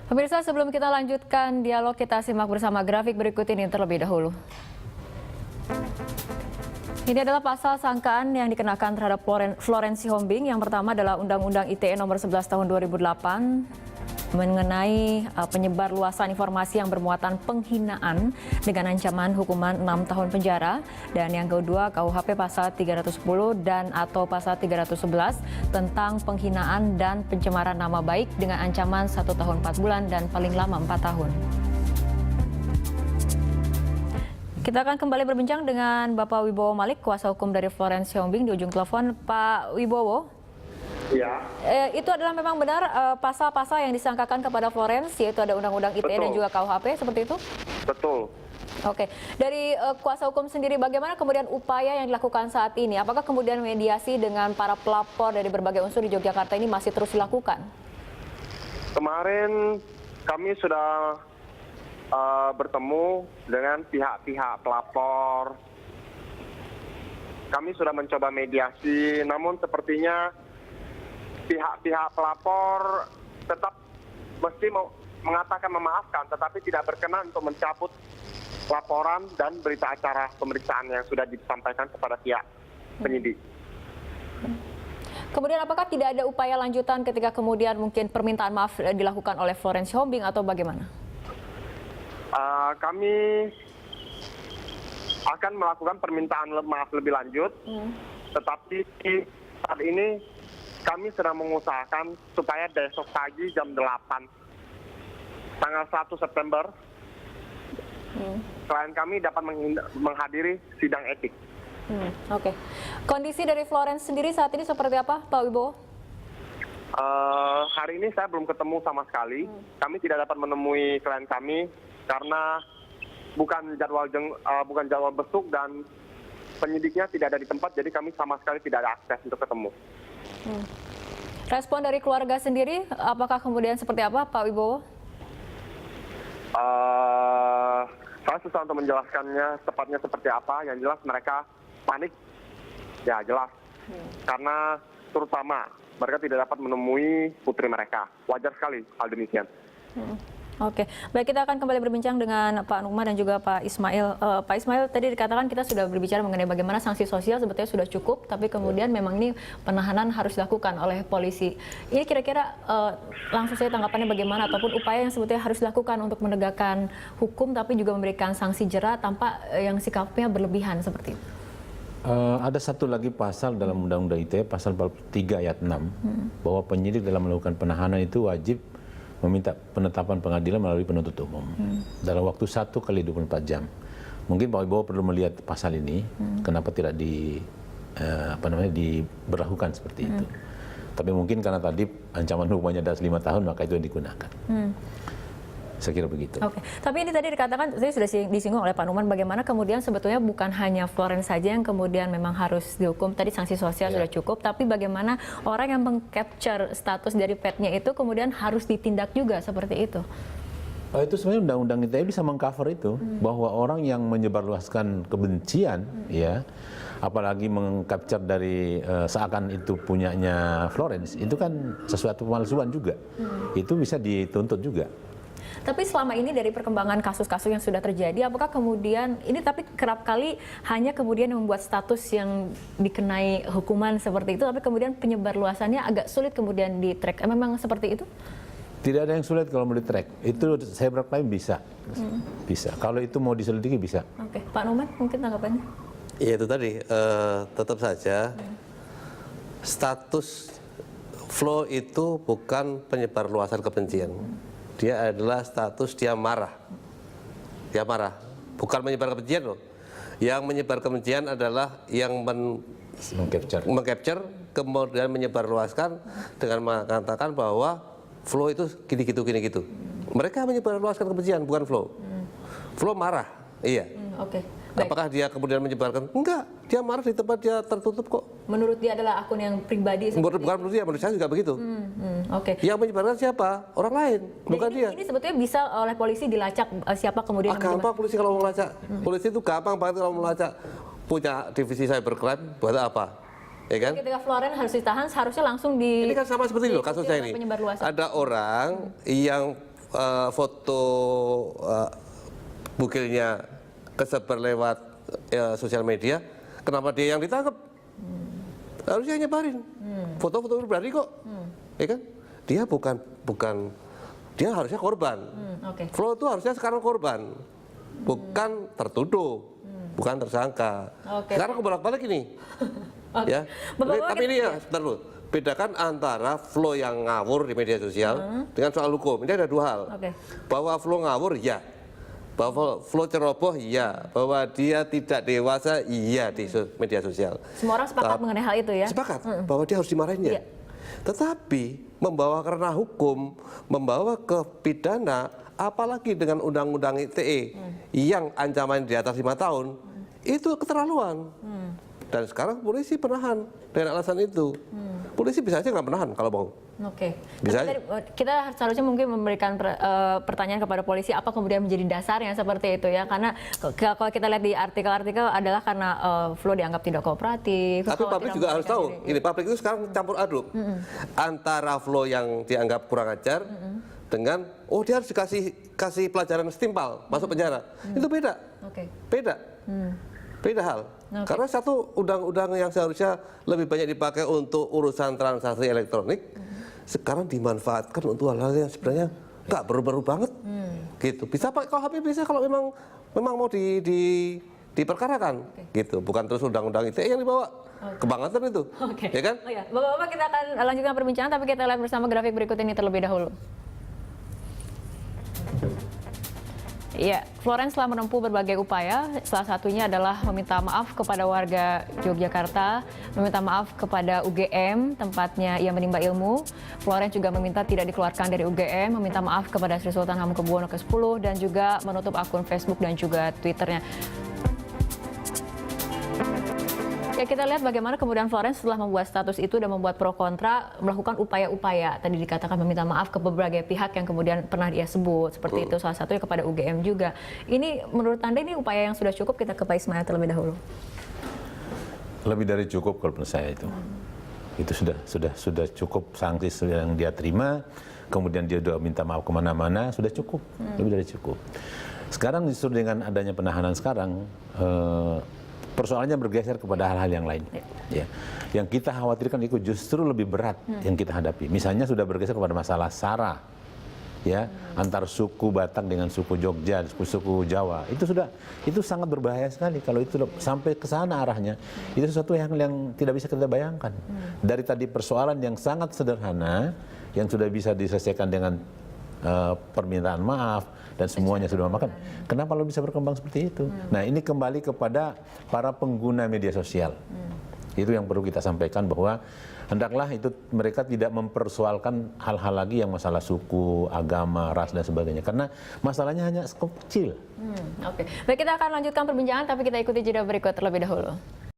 Pemirsa, sebelum kita lanjutkan dialog, kita simak bersama grafik berikut ini terlebih dahulu. Ini adalah pasal sangkaan yang dikenakan terhadap Florence Sihombing. Yang pertama adalah Undang-Undang ITE nomor 11 tahun 2008 mengenai penyebar luasan informasi yang bermuatan penghinaan dengan ancaman hukuman 6 tahun penjara. Dan yang kedua KUHP pasal 310 dan atau pasal 311 tentang penghinaan dan pencemaran nama baik dengan ancaman 1 tahun 4 bulan dan paling lama 4 tahun. Kita akan kembali berbincang dengan Bapak Wibowo Malik, kuasa hukum dari Florence Sihombing di ujung telepon. Pak Wibowo. Ya. Itu adalah memang benar pasal-pasal yang disangkakan kepada Florence, yaitu ada Undang-Undang ITE dan juga KUHP, seperti itu? Betul. Oke, dari kuasa hukum sendiri bagaimana kemudian upaya yang dilakukan saat ini? Apakah kemudian mediasi dengan para pelapor dari berbagai unsur di Yogyakarta ini masih terus dilakukan? Kemarin kami sudah bertemu dengan pihak-pihak pelapor. Kami sudah mencoba mediasi, namun sepertinya pihak-pihak pelapor tetap mesti mengatakan memaafkan, tetapi tidak berkenan untuk mencabut laporan dan berita acara pemeriksaan yang sudah disampaikan kepada pihak penyidik. Kemudian apakah tidak ada upaya lanjutan ketika kemudian mungkin permintaan maaf dilakukan oleh Florence Sihombing atau bagaimana? Kami akan melakukan permintaan maaf lebih lanjut, tetapi saat ini kami sedang mengusahakan supaya besok pagi jam 8, tanggal 1 September, klien kami dapat menghadiri sidang etik. Oke. Kondisi dari Florence sendiri saat ini seperti apa, Pak Wibowo? Hari ini saya belum ketemu sama sekali. Kami tidak dapat menemui klien kami karena bukan jadwal besuk dan penyidiknya tidak ada di tempat, jadi kami sama sekali tidak ada akses untuk ketemu. Respon dari keluarga sendiri, apakah kemudian seperti apa, Pak Wibowo? Saya susah untuk menjelaskannya tepatnya seperti apa. Yang jelas mereka panik, ya jelas. Karena terutama mereka tidak dapat menemui putri mereka. Wajar sekali hal demikian. Oke, baik, kita akan kembali berbincang dengan Pak Nukman dan juga Pak Ismail. Pak Ismail, tadi dikatakan kita sudah berbicara mengenai bagaimana sanksi sosial sebetulnya sudah cukup, tapi kemudian memang ini penahanan harus dilakukan oleh polisi. Ini kira-kira langsung saja tanggapannya bagaimana, ataupun upaya yang sebetulnya harus dilakukan untuk menegakkan hukum tapi juga memberikan sanksi jera tanpa yang sikapnya berlebihan seperti itu? Ada satu lagi pasal dalam Undang-Undang ITE, pasal 3 ayat 6, bahwa penyidik dalam melakukan penahanan itu wajib meminta penetapan pengadilan melalui penuntut umum dalam waktu 1 kali 24 jam. Mungkin Pak Wibowo perlu melihat pasal ini, kenapa tidak diberlakukan seperti itu. Tapi mungkin karena tadi ancaman hukumannya adalah 5 tahun, maka itu yang digunakan. Saya kira begitu. Oke, tapi ini tadi dikatakan, tadi sudah disinggung oleh Pak Numan, bagaimana kemudian sebetulnya bukan hanya Florence saja yang kemudian memang harus dihukum, tadi sanksi sosial sudah cukup, tapi bagaimana orang yang meng-capture status dari petnya itu kemudian harus ditindak juga seperti itu? Itu sebenarnya Undang-Undang ITE bisa mengcover itu, bahwa orang yang menyebarluaskan kebencian, ya, apalagi meng-capture dari seakan itu punyanya Florence, itu kan sesuatu pemalsuan juga, itu bisa dituntut juga. Tapi selama ini dari perkembangan kasus-kasus yang sudah terjadi, apakah kemudian ini tapi kerap kali hanya kemudian membuat status yang dikenai hukuman seperti itu, tapi kemudian penyebar luasannya agak sulit kemudian di-track. Memang seperti itu? Tidak ada yang sulit kalau mau di-track. Itu saya berklaim bisa. Bisa. Kalau itu mau diselidiki bisa. Oke, Pak Numan mungkin tanggapannya? Iya itu tadi, tetap saja status flow itu bukan penyebar luasan kebencian. Dia adalah status dia marah. Dia marah. Bukan menyebar kebencian loh. Yang menyebar kebencian adalah yang mengcapture, kemudian menyebarluaskan dengan mengatakan bahwa flow itu gini-gitu. Mereka menyebarluaskan kebencian, bukan flow. Flow marah, iya. Oke. Apakah dia kemudian menyebarkan? Enggak, dia marah di tempat dia tertutup kok. Menurut dia adalah akun yang pribadi? Bukan menurut dia, menurut saya juga begitu. Oke. Yang menyebarkan siapa? Orang lain, bukan dia. Ini sebetulnya bisa oleh polisi dilacak siapa kemudian yang gampang polisi kalau mau melacak. Polisi itu gampang banget kalau melacak. Punya divisi cybercrime, buat apa? Ya kan? Ketika Florence harus ditahan, seharusnya langsung Ini kan sama seperti loh kasusnya ini. Ada orang yang foto bukilnya kesebar lewat sosial media, kenapa dia yang ditangkap? Harusnya nyebarin. Foto-foto pribadi kok, ya kan? Dia bukan dia harusnya korban. Flo itu harusnya sekarang korban, bukan tertuduh, bukan tersangka. Sekarang kebolak-balik ini, ya. Tapi ini ya, sebentar dulu. Bedakan antara Flo yang ngawur di media sosial dengan soal hukum. Ini ada dua hal. Bahwa Flo ngawur, ya. Bahwa Flo ceroboh, iya. Bahwa dia tidak dewasa, iya di media sosial. Semua orang sepakat mengenai hal itu ya? Sepakat, bahwa dia harus dimarahin ya. Tetapi membawa ke ranah hukum, membawa ke pidana, apalagi dengan undang-undang ITE yang ancaman di atas 5 tahun, itu keterlaluan. Dan sekarang polisi penahan dengan alasan itu. Polisi bisa aja nggak penahan kalau mau. Bisa aja. Kita seharusnya mungkin memberikan pertanyaan kepada polisi apa kemudian menjadi dasarnya seperti itu ya, karena kalau kita lihat di artikel-artikel adalah karena Flo dianggap tidak kooperatif. Tapi publik juga harus tahu, ini publik itu sekarang campur aduk antara Flo yang dianggap kurang ajar dengan dia harus kasih pelajaran setimpal masuk penjara. Itu beda, beda hal. Karena satu undang-undang yang seharusnya lebih banyak dipakai untuk urusan transaksi elektronik, sekarang dimanfaatkan untuk hal-hal yang sebenarnya nggak baru-baru banget. Gitu. Bisa pakai KUHP, bisa kalau memang mau diperkarakan. Gitu. Bukan terus undang-undang ITE yang dibawa. Kebangetan itu. Ya kan? Bapak-bapak, kita akan lanjutkan perbincangan, tapi kita lihat bersama grafik berikut ini terlebih dahulu. Ya, Florence telah menempuh berbagai upaya, salah satunya adalah meminta maaf kepada warga Yogyakarta, meminta maaf kepada UGM, tempatnya ia menimba ilmu. Florence juga meminta tidak dikeluarkan dari UGM, meminta maaf kepada Sri Sultan Hamengkubuwono ke-10, dan juga menutup akun Facebook dan juga Twitternya. Ya, kita lihat bagaimana kemudian Florence setelah membuat status itu dan membuat pro kontra, melakukan upaya-upaya, tadi dikatakan meminta maaf ke berbagai pihak yang kemudian pernah dia sebut, seperti itu salah satunya kepada UGM juga. Ini menurut Anda ini upaya yang sudah cukup? Kita ke Pak Ismail terlebih dahulu. Lebih dari cukup kalau menurut saya itu. Itu sudah cukup sanksi yang dia terima, kemudian dia sudah minta maaf kemana-mana, sudah cukup, lebih dari cukup. Sekarang justru dengan adanya penahanan sekarang, persoalannya bergeser kepada hal-hal yang lain. Ya. Yang kita khawatirkan itu justru lebih berat yang kita hadapi. Misalnya sudah bergeser kepada masalah SARA, ya, antar suku Batak dengan suku Jogja, suku Jawa. Itu sangat berbahaya sekali kalau itu sampai ke sana arahnya. Itu sesuatu yang tidak bisa kita bayangkan. Dari tadi persoalan yang sangat sederhana yang sudah bisa diselesaikan dengan permintaan maaf dan semuanya sudah memakan. Kenapa lo bisa berkembang seperti itu? Nah, ini kembali kepada para pengguna media sosial. Itu yang perlu kita sampaikan, bahwa hendaklah itu mereka tidak mempersoalkan hal-hal lagi yang masalah suku, agama, ras dan sebagainya, karena masalahnya hanya skop kecil. Baik, kita akan lanjutkan perbincangan, tapi kita ikuti jeda berikut terlebih dahulu.